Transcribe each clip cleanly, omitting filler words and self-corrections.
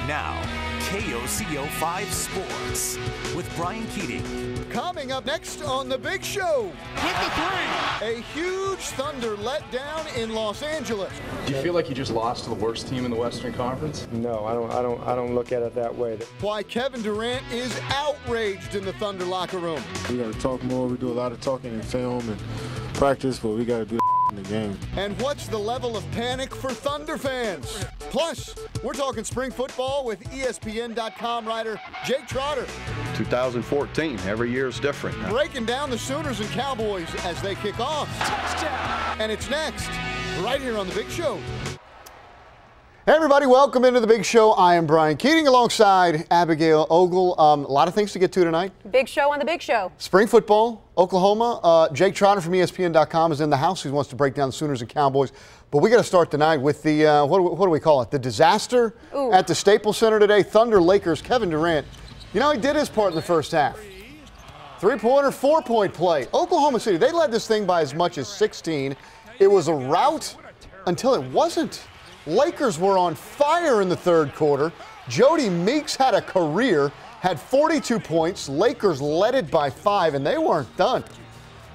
Now, KOCO 5 Sports with Brian Keating. Coming up next on The Big Show. Hit the three. A huge Thunder letdown in Los Angeles. Do you feel like you just lost to the worst team in the Western Conference? No, I don't look at it that way. Why Kevin Durant is outraged in the Thunder locker room. We got to talk more. We do a lot of talking in film and practice, but we got to do in the game. And what's the level of panic for Thunder fans? Plus, we're talking spring football with ESPN.com writer Jake Trotter. 2014, every year is different. Breaking down the Sooners and Cowboys as they kick off. Touchdown. And it's next, right here on The Big Show. Hey everybody, welcome into The Big Show. I am Brian Keating alongside Abigail Ogle. A lot of things to get to tonight. Big show on The Big Show. Spring football, Oklahoma. Jake Trotter from ESPN.com is in the house. He wants to break down the Sooners and Cowboys. But we got to start tonight with the, what do we call it? The disaster at the Staples Center today. Thunder Lakers, Kevin Durant. You know, he did his part in the first half. Three-pointer, four-point play. Oklahoma City, they led this thing by as much as 16. It was a rout until it wasn't. Lakers were on fire in the third quarter. Jody Meeks had a career, had 42 points. Lakers led it by 5, and they weren't done.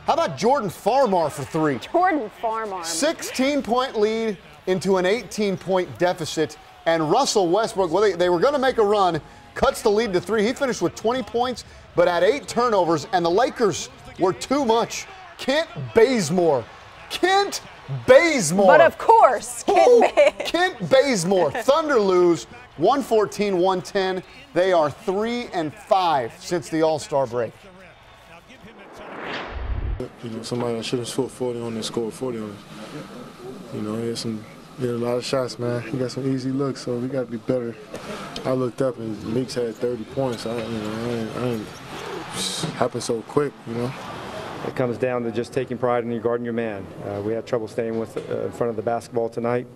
How about Jordan Farmar for 3? Jordan Farmar. 16-point lead into an 18-point deficit. And Russell Westbrook, well, they were going to make a run, cuts the lead to 3. He finished with 20 points, but had 8 turnovers, and the Lakers were too much. Kent Bazemore. But of course, Kent Bazemore. Thunder lose 114-110. They are 3-5 since the All-Star break. You know, somebody that should have scored 40 on and scored 40 on. You know, he had a lot of shots, man. He got some easy looks, so we got to be better. I looked up and Meeks had 30 points. I didn't happen so quick, you know. It comes down to just taking pride in your guarding your man. We had trouble staying in front of the basketball tonight.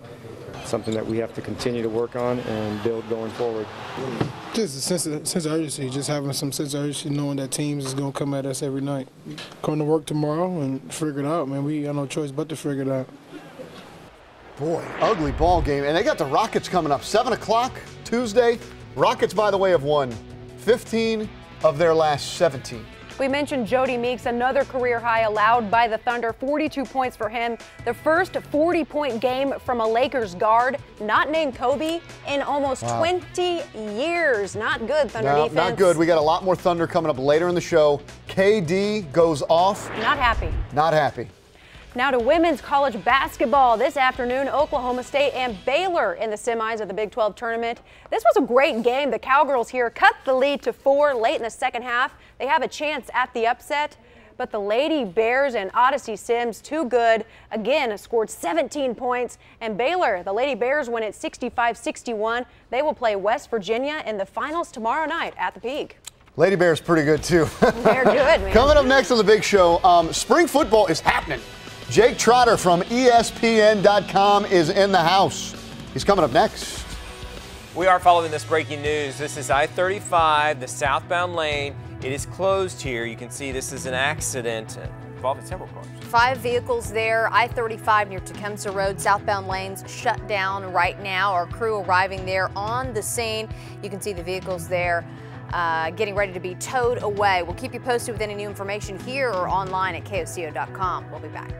Something that we have to continue to work on and build going forward. Just a sense of urgency, just having some sense of urgency, knowing that teams is going to come at us every night. Going to work tomorrow and figure it out, man. We got no choice but to figure it out. Boy, ugly ball game. And they got the Rockets coming up, 7 o'clock Tuesday. Rockets, by the way, have won 15 of their last 17. We mentioned Jody Meeks, another career high allowed by the Thunder, 42 points for him. The first 40-point game from a Lakers guard, not named Kobe, in almost 20 years. Not good, Thunder defense. Not good. We got a lot more Thunder coming up later in the show. KD goes off. Not happy. Not happy. Now to women's college basketball. This afternoon, Oklahoma State and Baylor in the semis of the Big 12 tournament. This was a great game. The Cowgirls here cut the lead to 4 late in the second half. They have a chance at the upset, but the Lady Bears and Odyssey Sims, too good, again scored 17 points. And Baylor, the Lady Bears, win it 65-61. They will play West Virginia in the finals tomorrow night at the Peak. Lady Bears pretty good, too. They're good, man. Coming up next on The Big Show, spring football is happening. Jake Trotter from ESPN.com is in the house. He's coming up next. We are following this breaking news. This is I-35, the southbound lane. It is closed here. You can see this is an accident involving several cars. 5 vehicles there. I-35 near Tecumseh Road, southbound lanes shut down right now. Our crew arriving there on the scene. You can see the vehicles there getting ready to be towed away. We'll keep you posted with any new information here or online at KOCO.com. We'll be back.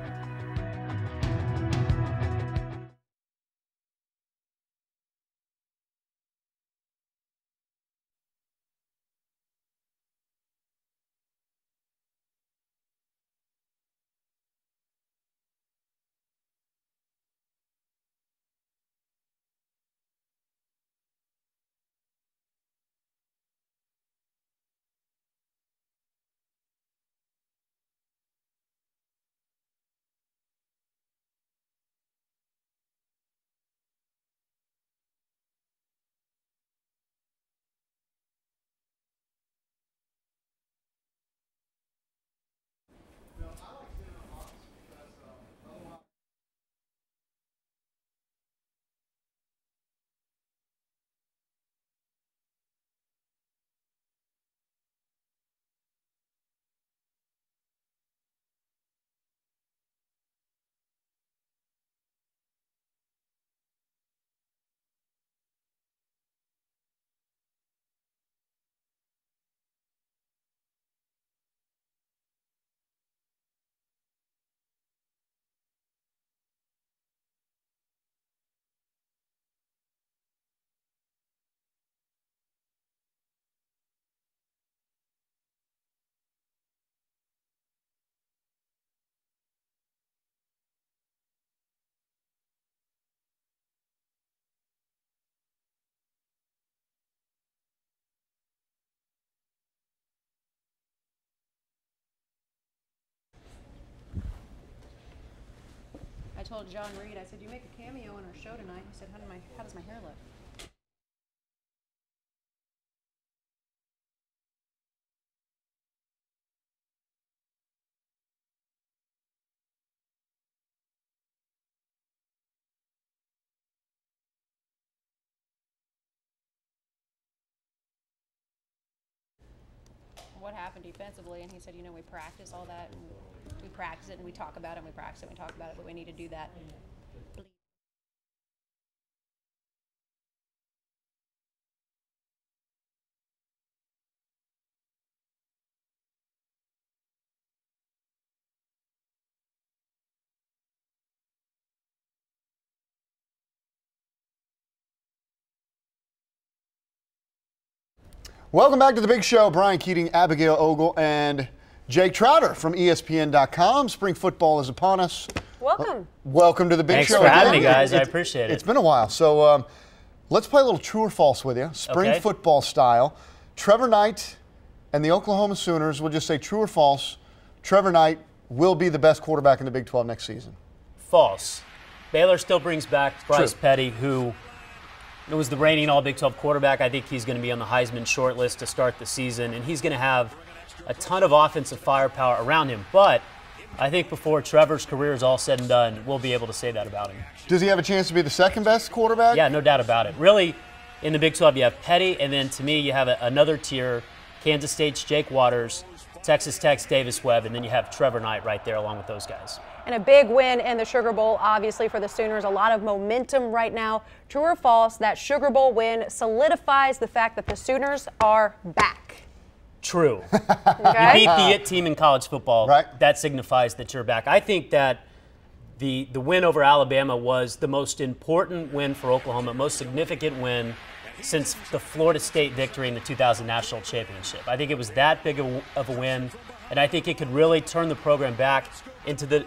told John Reed, I said, you make a cameo on our show tonight. He said, how does my hair look? What happened defensively, and he said, we practice all that, and we practice it, and we talk about it, and we practice it, and we talk about it, but we need to do that. Welcome back to the big show. Brian Keating, Abigail Ogle, and Jake Trotter from ESPN.com. Spring football is upon us. Welcome. Welcome to the big show. Thanks for having me, guys. I appreciate it. It's been a while. So let's play a little true or false with you, spring football style. Trevor Knight and the Oklahoma Sooners, we'll just say true or false. Trevor Knight will be the best quarterback in the Big 12 next season. False. Baylor still brings back Bryce Petty, who was the reigning All-Big 12 quarterback. I think he's going to be on the Heisman shortlist to start the season, and he's going to have a ton of offensive firepower around him. But I think before Trevor's career is all said and done, we'll be able to say that about him. Does he have a chance to be the second best quarterback? Yeah, no doubt about it. Really, in the Big 12, you have Petty, and then to me, you have another tier, Kansas State's Jake Waters, Texas Tech's Davis Webb, and then you have Trevor Knight right there along with those guys. And a big win in the Sugar Bowl, obviously, for the Sooners. A lot of momentum right now. True or false, that Sugar Bowl win solidifies the fact that the Sooners are back? True. Okay. You beat the IT team in college football. Right. That signifies that you're back. I think that the win over Alabama was the most important win for Oklahoma, most significant win since the Florida State victory in the 2000 National Championship. I think it was that big of a win, and I think it could really turn the program back into the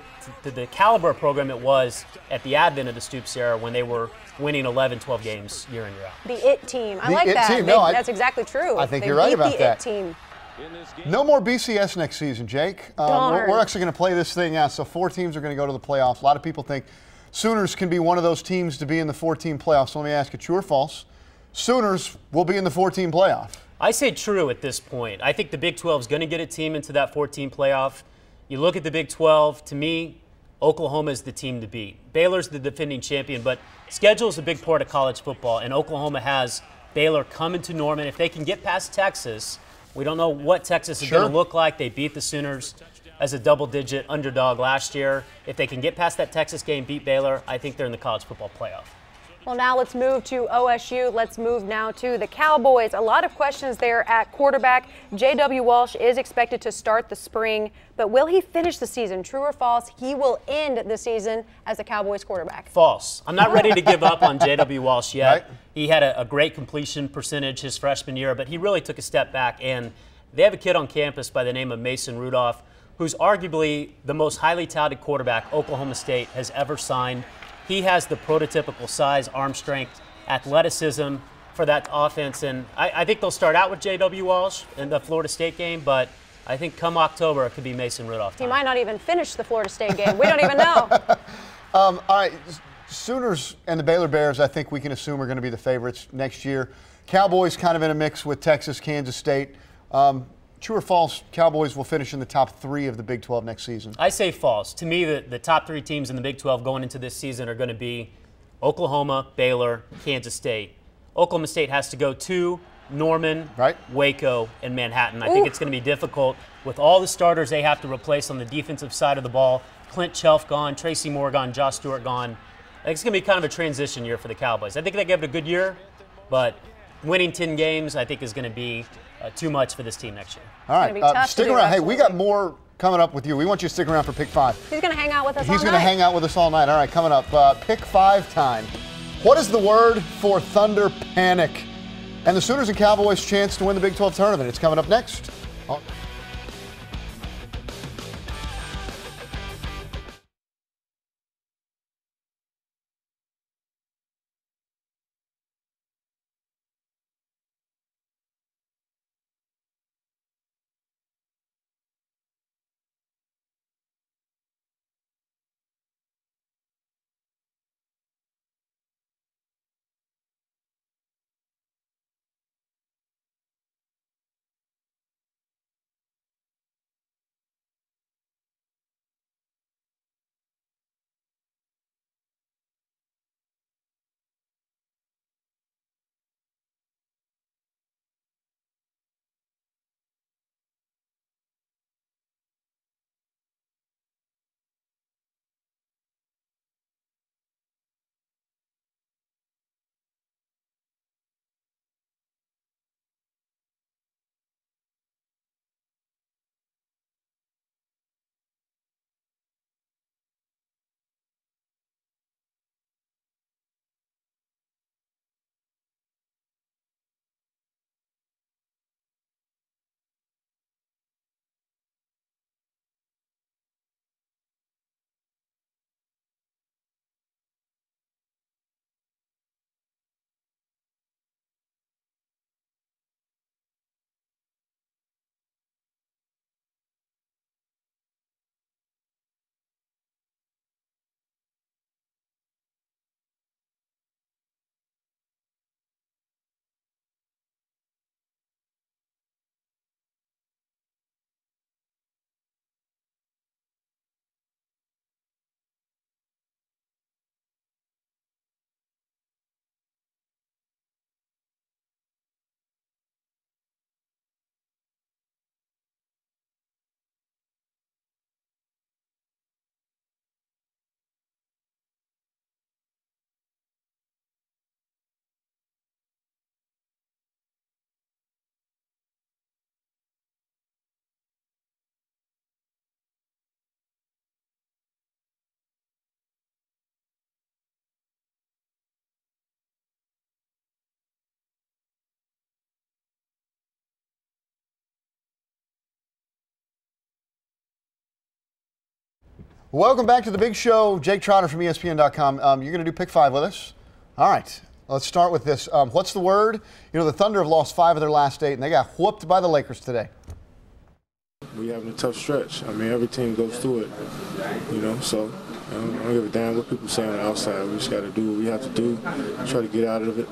caliber program it was at the advent of the Stoops era when they were winning 11, 12 games year in, year out. The IT team. I The like IT that. team. No, that's exactly true. I think They you're right beat about the that. IT team. No more BCS next season, Jake. We're actually going to play this thing out, so 4 teams are going to go to the playoffs. A lot of people think Sooners can be one of those teams to be in the 4-team playoffs. So let me ask you, true or false? Sooners will be in the 4-team playoff. I say true at this point. I think the Big 12 is going to get a team into that 14 playoff. You look at the Big 12, to me, Oklahoma is the team to beat. Baylor's the defending champion, but schedule is a big part of college football, and Oklahoma has Baylor coming to Norman. If they can get past Texas, we don't know what Texas is going to look like. They beat the Sooners as a double-digit underdog last year. If they can get past that Texas game, beat Baylor, I think they're in the college football playoff. Well, now let's move to OSU. Let's move now to the Cowboys. A lot of questions there at quarterback. J.W. Walsh is expected to start the spring, but will he finish the season? True or false? He will end the season as a Cowboys quarterback. False. I'm not ready to give up on J.W. Walsh yet. Right. He had a great completion percentage his freshman year, but he really took a step back. And they have a kid on campus by the name of Mason Rudolph, who's arguably the most highly touted quarterback Oklahoma State has ever signed. He has the prototypical size, arm strength, athleticism for that offense. And I think they'll start out with J.W. Walsh in the Florida State game, but I think come October it could be Mason Rudolph time. He might not even finish the Florida State game. We don't even know. All right, Sooners and the Baylor Bears, I think we can assume are going to be the favorites next year. Cowboys kind of in a mix with Texas, Kansas State. True or false, Cowboys will finish in the top 3 of the Big 12 next season? I say false. To me, the top 3 teams in the Big 12 going into this season are going to be Oklahoma, Baylor, Kansas State. Oklahoma State has to go to Norman, Waco, and Manhattan. I think it's going to be difficult with all the starters they have to replace on the defensive side of the ball. Clint Chelf gone, Tracy Moore gone, Josh Stewart gone. I think it's going to be kind of a transition year for the Cowboys. I think they gave it a good year, but winning 10 games I think is going to be too much for this team next year. All right, stick around. Hey, we got more coming up with you. We want you to stick around for Pick 5. He's going to hang out with us all night. He's going to hang out with us all night. All right, coming up, Pick 5 time. What is the word for Thunder Panic? And the Sooners and Cowboys' chance to win the Big 12 tournament. It's coming up next. Welcome back to the big show. Jake Trotter from ESPN.com. You're going to do pick 5 with us? All right. Let's start with this. What's the word? You know, the Thunder have lost 5 of their last 8, and they got whooped by the Lakers today. We're having a tough stretch. I mean, every team goes through it, you know, so I don't give a damn what people say on the outside. We just got to do what we have to do, try to get out of it,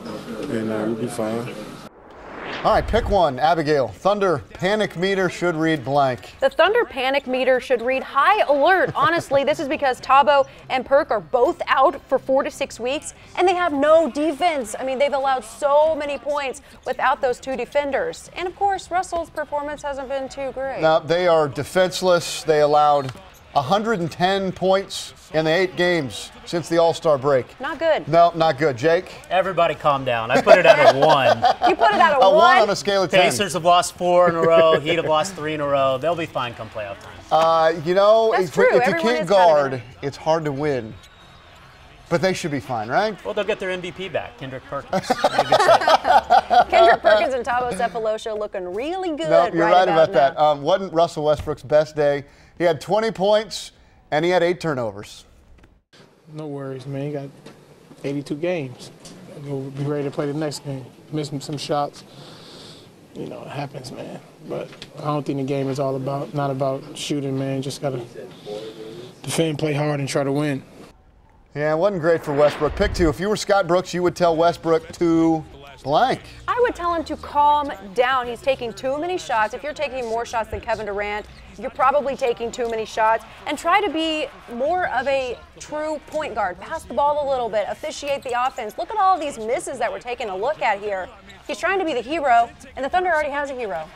and we'll be fine. All right, pick one. Abigail, Thunder panic meter should read blank. The Thunder panic meter should read high alert. Honestly, this is because Thabo and Perk are both out for 4 to 6 weeks, and they have no defense. I mean, they've allowed so many points without those 2 defenders. And, of course, Russell's performance hasn't been too great. Now, they are defenseless. They allowed 110 points in the 8 games since the All-Star break. Not good. No, not good. Jake? Everybody calm down. I put it at a 1. You put it at a 1? A 1 on a scale of 10. Pacers have lost 4 in a row. Heat have lost 3 in a row. They'll be fine come playoff time. You know, That's if true. you Everyone can't is guard, kind it's hard to win. But they should be fine, right? Well, they'll get their MVP back, Kendrick Perkins. Kendrick Perkins and Thabo Sefolosha looking really good. No, you're right about now. that. Wasn't Russell Westbrook's best day? He had 20 points, and he had 8 turnovers. No worries, man. You got 82 games. We'll be ready to play the next game. Missing some shots. You know, it happens, man. But I don't think the game is all about, not about shooting, man. Just got to defend, play hard, and try to win. Yeah, it wasn't great for Westbrook. Pick 2. If you were Scott Brooks, you would tell Westbrook to blank. I would tell him to calm down. He's taking too many shots. If you're taking more shots than Kevin Durant, you're probably taking too many shots. And try to be more of a true point guard. Pass the ball a little bit. Officiate the offense. Look at all of these misses that we're taking a look at here. He's trying to be the hero, and the Thunder already has a hero.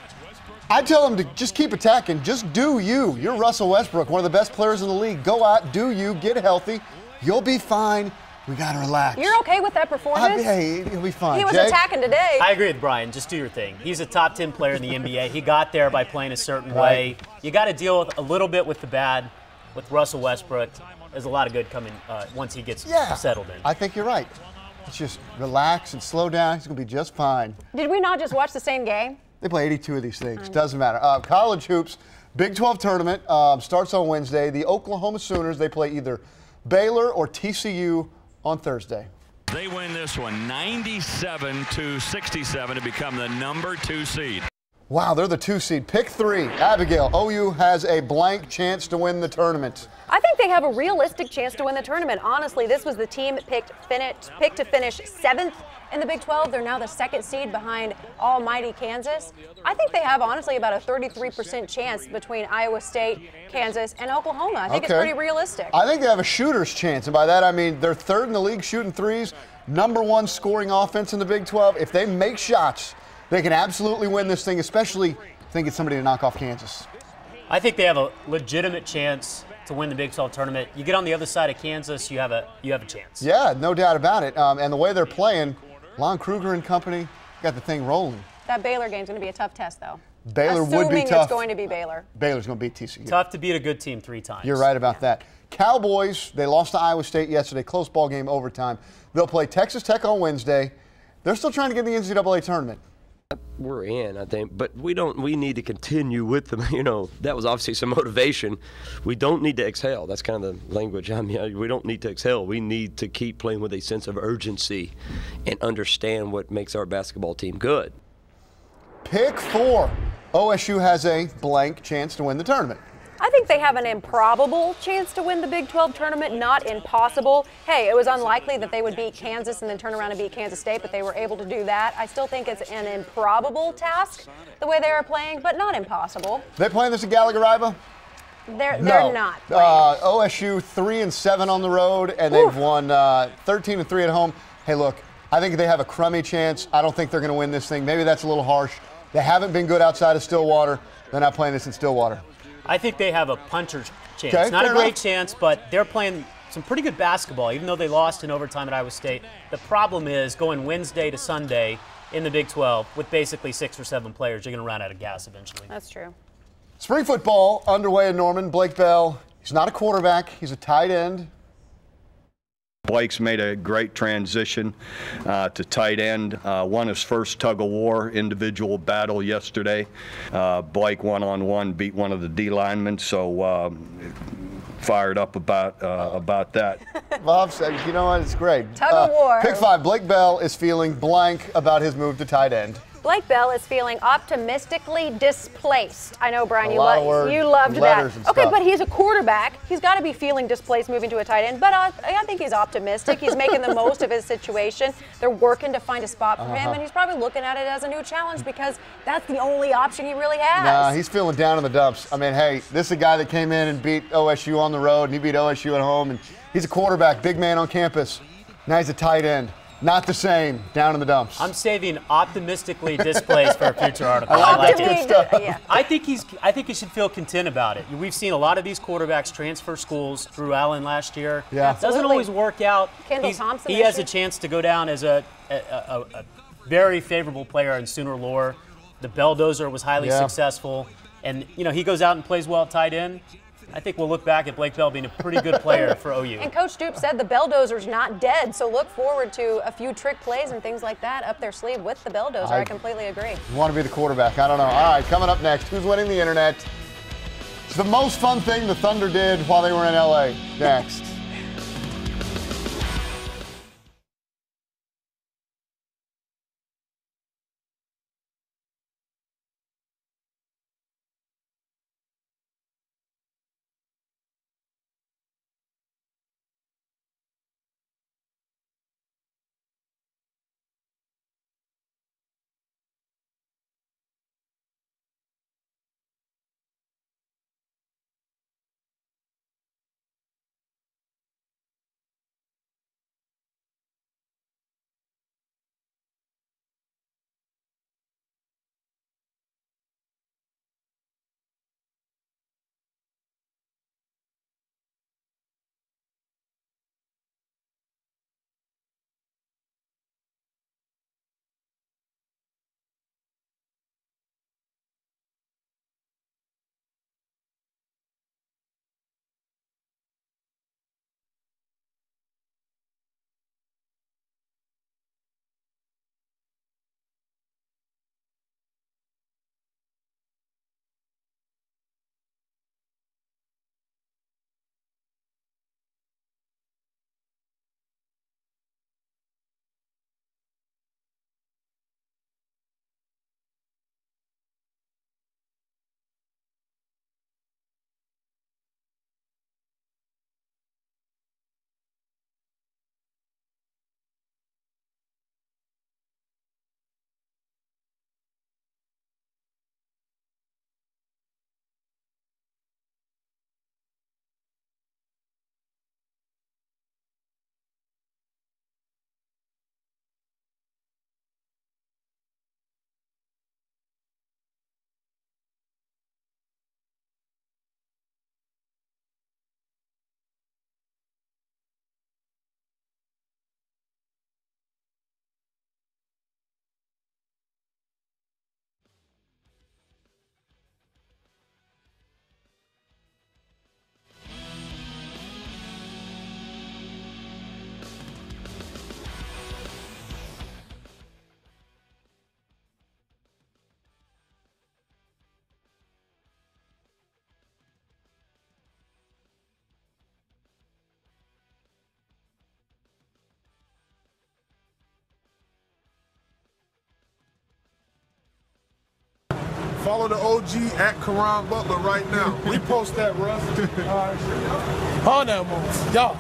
I tell him to just keep attacking. Just do you. You're Russell Westbrook, one of the best players in the league. Go out, do you, get healthy. You'll be fine. We got to relax. You're okay with that performance? Hey, he'll be fine. He was Jake? attacking today. I agree with Brian. Just do your thing. He's a top 10 player in the NBA. He got there by playing a certain way. You got to deal with a little bit with the bad with Russell Westbrook. There's a lot of good coming once he gets settled in. I think you're right. Let's just relax and slow down. He's going to be just fine. Did we not just watch the same game? They play 82 of these things. Doesn't matter. College hoops, Big 12 tournament starts on Wednesday. The Oklahoma Sooners, they play either Baylor or TCU on Thursday. They win this one 97-67 to become the number 2 seed. Wow, they're the 2 seed. Pick 3. Abigail, OU has a blank chance to win the tournament. I think they have a realistic chance to win the tournament. Honestly, this was the team picked to finish 7th in the Big 12. They're now the 2nd seed behind almighty Kansas. I think they have, honestly, about a 33% chance between Iowa State, Kansas, and Oklahoma. I think it's pretty realistic. I think they have a shooter's chance, and by that I mean they're 3rd in the league shooting threes, #1 scoring offense in the Big 12. If they make shots, they can absolutely win this thing, especially if they get somebody to knock off Kansas. I think they have a legitimate chance to win the Big 12 tournament. You get on the other side of Kansas, you have a chance. Yeah, no doubt about it. And the way they're playing, Lon Kruger and company got the thing rolling. That Baylor game's going to be a tough test, though. Baylor would be tough. Assuming it's going to be Baylor. Baylor's going to beat TCU. Tough to beat a good team 3 times. You're right about that. Cowboys, they lost to Iowa State yesterday. Close ball game, overtime. They'll play Texas Tech on Wednesday. They're still trying to get in the NCAA tournament. We're in, I think, but we need to continue with them. You know, that was obviously some motivation. We don't need to exhale. That's kind of the language. I mean, we don't need to exhale. We need to keep playing with a sense of urgency and understand what makes our basketball team good. Pick 4. OSU has a blank chance to win the tournament. I think they have an improbable chance to win the Big 12 tournament, not impossible. Hey, it was unlikely that they would beat Kansas and then turn around and beat Kansas State, but they were able to do that. I still think it's an improbable task the way they are playing, but not impossible. They playing this at Gallagher-Iba? They're not playing. OSU 3-7 on the road, and they've won 13-3 at home. Hey, look, I think they have a crummy chance. I don't think they're going to win this thing. Maybe that's a little harsh. They haven't been good outside of Stillwater. They're not playing this in Stillwater. I think they have a puncher's chance. Okay, not a great enough. chance, but they're playing some pretty good basketball, even though they lost in overtime at Iowa State. The problem is going Wednesday to Sunday in the Big 12 with basically 6 or 7 players, you're going to run out of gas eventually. That's true. Spring football underway in Norman. Blake Bell, he's not a quarterback. He's a tight end. Blake's made a great transition to tight end. Won his first tug-of-war individual battle yesterday. Blake one-on-one beat one of the D linemen, so fired up about that. Bob said, you know what, it's great. Tug of war. Pick 5, Blake Bell is feeling blank about his move to tight end. Blake Bell is feeling optimistically displaced. I know, Brian, you you loved that. Okay, stuff. but he's a quarterback. He's got to be feeling displaced moving to a tight end. But I think he's optimistic. He's making the most of his situation. They're working to find a spot for him, and he's probably looking at it as a new challenge because that's the only option he really has. Nah, he's feeling down in the dumps. I mean, hey, this is a guy that came in and beat OSU on the road, and he beat OSU at home, and he's a quarterback, big man on campus. Now he's a tight end. Not the same, down in the dumps. I'm saving optimistically displaced for a future article. I like it. Yeah. I think he should feel content about it. We've seen a lot of these quarterbacks transfer schools. Drew Allen last year. Yeah. It doesn't always work out. Kendall Thompson. He has a chance to go down as a very favorable player in Sooner lore. The Belldozer was highly successful, and he goes out and plays well at tight end. I think we'll look back at Blake Bell being a pretty good player for OU. And Coach Dupe said the Belldozer's not dead, so look forward to a few trick plays and things like that up their sleeve with the Belldozer. I completely agree. You want to be the quarterback. I don't know. All right, coming up next, who's winning the internet? It's the most fun thing the Thunder did while they were in L.A. Next. Follow the OG at Caron Butler right now. Repost that, Russ. On that move. Y'all.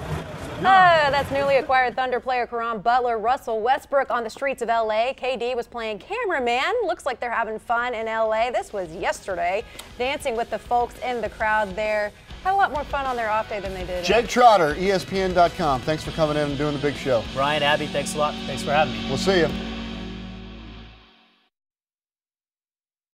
That's newly acquired Thunder player Caron Butler. Russell Westbrook on the streets of L.A. KD was playing cameraman. Looks like they're having fun in L.A. This was yesterday. Dancing with the folks in the crowd there. Had a lot more fun on their off day than they did. Jake Trotter, ESPN.com. Thanks for coming in and doing the big show. Brian, Abby, thanks a lot. Thanks for having me. We'll see you.